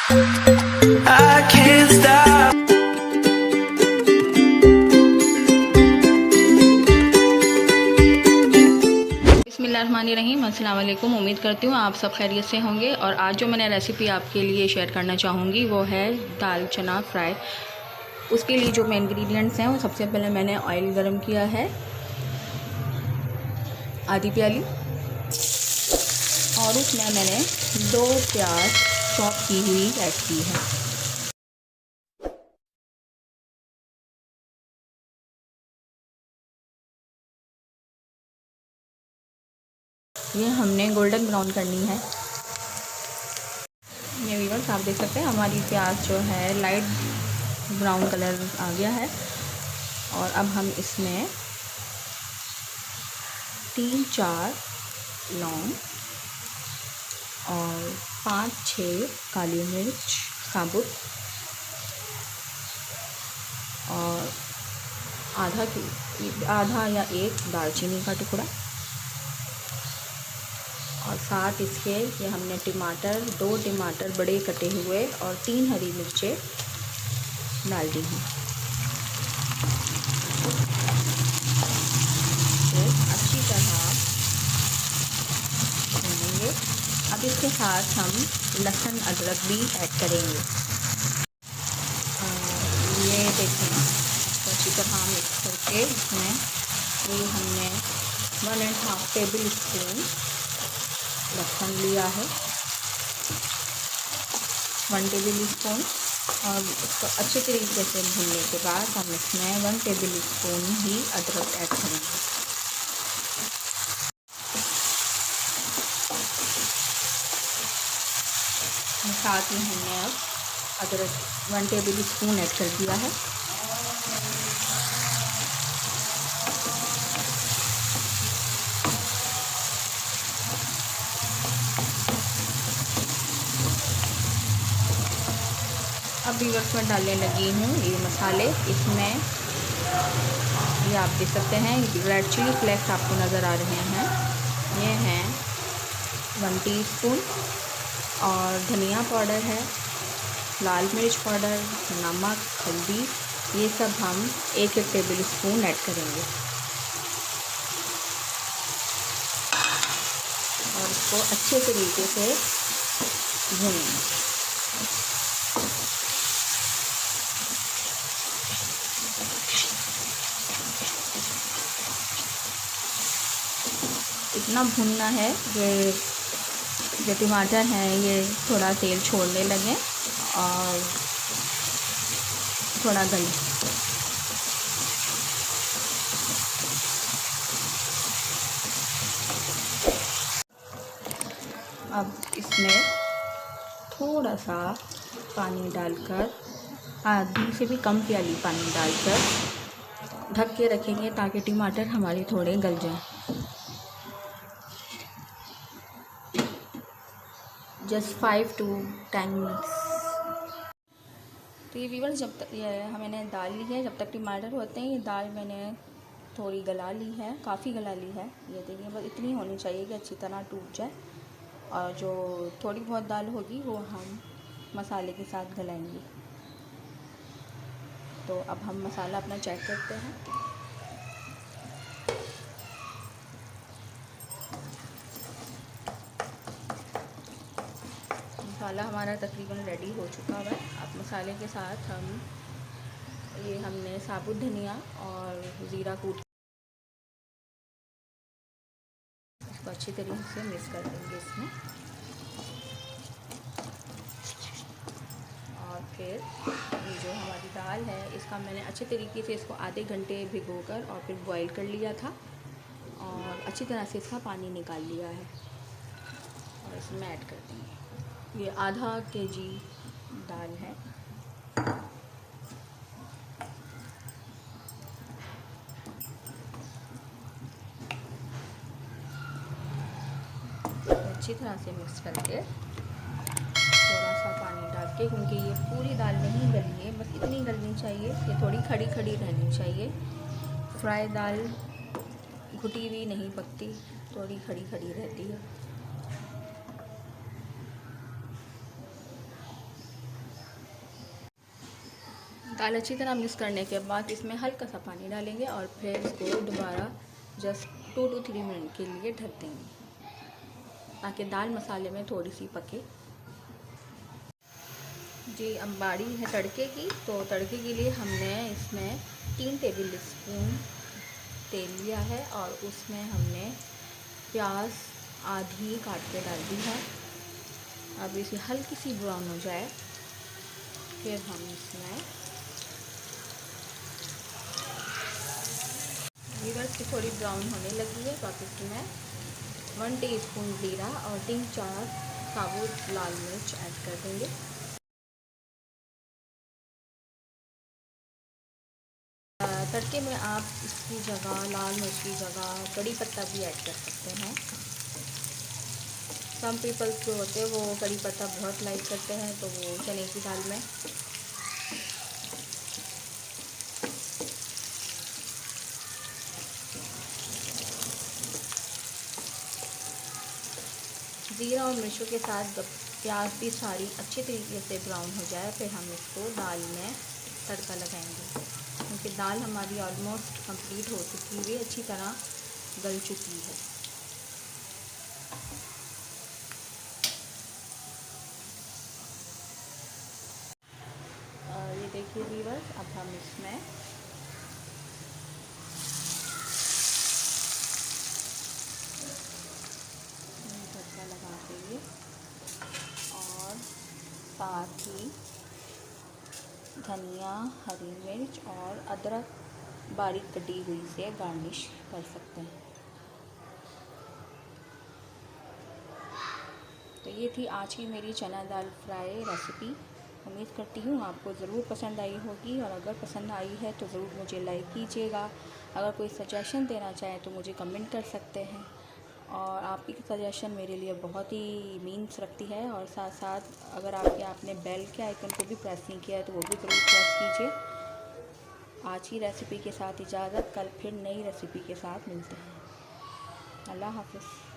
I can't stop. बिस्मिल्लाहिर्रहमानिर्रहीम, अस्सलाम वालेकुम। उम्मीद करती हूँ आप सब खैरियत से होंगे। और आज जो मैंने रेसिपी आपके लिए शेयर करना चाहूँगी वो है दाल चना फ्राई। उसके लिए जो मेन इंग्रेडिएंट्स हैं वो सबसे पहले मैंने ऑयल गरम किया है आधी प्याली, और उसमें मैंने 2 प्याज चॉप की हुई ऐड की है। ये हमने गोल्डन ब्राउन करनी है। ये व्यूअर्स आप देख सकते हैं हमारी प्याज जो है लाइट ब्राउन कलर आ गया है। और अब हम इसमें 3-4 लौंग और 5-6 काली मिर्च साबुत और आधा या 1 दालचीनी का टुकड़ा, और साथ इसके ये हमने टमाटर 2 टमाटर बड़े कटे हुए और 3 हरी मिर्चें डाल दी हैं। तो अच्छी तरह भूनेंगे। अब इसके साथ हम लहसुन अदरक भी ऐड करेंगे। ये देखें, तो अच्छी तरह मिक्स करके इसमें ये हमने 1.5 टेबल स्पून लहसुन लिया है, 1 टेबल स्पून, और इसको अच्छे तरीके से भूनने के बाद हम इसमें 1 टेबल स्पून ही अदरक ऐड करेंगे। साथ में हमने अब अदरक 1 टेबल स्पून ऐड कर दिया है। अब व्यूअर्स में डालने लगी हूँ ये मसाले। इसमें ये आप देख सकते हैं रेड चिली फ्लेक्स आपको नज़र आ रहे हैं, ये हैं 1 टीस्पून, और धनिया पाउडर है, लाल मिर्च पाउडर, नमक, हल्दी, ये सब हम 1-1 टेबल स्पून ऐड करेंगे। और इसको अच्छे तरीके से भूनेंगे। इतना भूनना है कि जो टमाटर हैं ये थोड़ा तेल छोड़ने लगें और थोड़ा गले। अब इसमें थोड़ा सा पानी डालकर, आधी से भी कम प्याली पानी डालकर ढक के रखेंगे ताकि टमाटर हमारे थोड़े गल जाएं। Just 5 to 10 minutes. तो ये व्यूअर्स जब तक ये मैंने दाल ली है, जब तक टमाटर होते हैं ये दाल मैंने थोड़ी गला ली है, काफ़ी गला ली है। ये देखिए बस इतनी होनी चाहिए कि अच्छी तरह टूट जाए, और जो थोड़ी बहुत दाल होगी वो हम मसाले के साथ गलाएंगे। तो अब हम मसाला अपना चेक करते हैं। मसाला हमारा तकरीबन रेडी हो चुका है। अब मसाले के साथ हमने साबुत धनिया और ज़ीरा कूट इसको अच्छी तरीके से मिक्स कर देंगे इसमें। और फिर ये जो हमारी दाल है इसका मैंने अच्छे तरीके से इसको आधे घंटे भिगोकर और फिर बॉईल कर लिया था, और अच्छी तरह से इसका पानी निकाल लिया है। और इसमें ऐड कर देंगे, ये आधा kg दाल है। अच्छी तरह से मिक्स करके थोड़ा सा पानी डाल के, क्योंकि ये पूरी दाल नहीं गली है, बस इतनी गलनी चाहिए, ये थोड़ी खड़ी खड़ी रहनी चाहिए। फ्राई दाल घुटी हुई नहीं पकती, थोड़ी खड़ी खड़ी रहती है। दाल अच्छी तरह मिक्स करने के बाद इसमें हल्का सा पानी डालेंगे और फिर इसको दोबारा जस्ट 2 to 3 मिनट के लिए ढक देंगे ताकि दाल मसाले में थोड़ी सी पके। जी अब बारी है तड़के की। तो तड़के के लिए हमने इसमें 3 टेबल स्पून तेल लिया है और उसमें हमने प्याज आधी काट के डाल दी है। अब इसे हल्की सी ब्राउन हो जाए फिर हम इसमें लीवर की थोड़ी ब्राउन होने लगी है तो अब इसमें 1 टीस्पून जीरा और 3-4 साबुत लाल मिर्च ऐड कर देंगे। तड़के में आप इसकी जगह लाल मिर्च की जगह कड़ी पत्ता भी ऐड कर सकते हैं। सम पीपल्स जो होते हैं वो कड़ी पत्ता बहुत लाइक करते हैं तो वो चने की दाल में। जीरा और मिर्चों के साथ जब प्याज भी सारी अच्छी तरीके से ब्राउन हो जाए फिर हम इसको दाल में तड़का लगाएंगे क्योंकि दाल हमारी ऑलमोस्ट कंप्लीट हो चुकी है, अच्छी तरह गल चुकी है। ये देखिए व्यूअर्स, अब हम इसमें तड़का लगा देंगे और साथ ही धनिया, हरी मिर्च और अदरक बारीक कटी हुई से गार्निश कर सकते हैं। तो ये थी आज की मेरी चना दाल फ्राई रेसिपी। उम्मीद करती हूँ आपको ज़रूर पसंद आई होगी और अगर पसंद आई है तो ज़रूर मुझे लाइक कीजिएगा। अगर कोई सजेशन देना चाहें तो मुझे कमेंट कर सकते हैं और आपकी सजेशन मेरे लिए बहुत ही मीन्स रखती है। और साथ साथ अगर आपने बेल के आइकन को भी प्रेस नहीं किया है तो वो भी ज़रूर प्रेस कीजिए। आज की रेसिपी के साथ इजाज़त, कल फिर नई रेसिपी के साथ मिलते हैं। अल्लाह हाफ़िज़।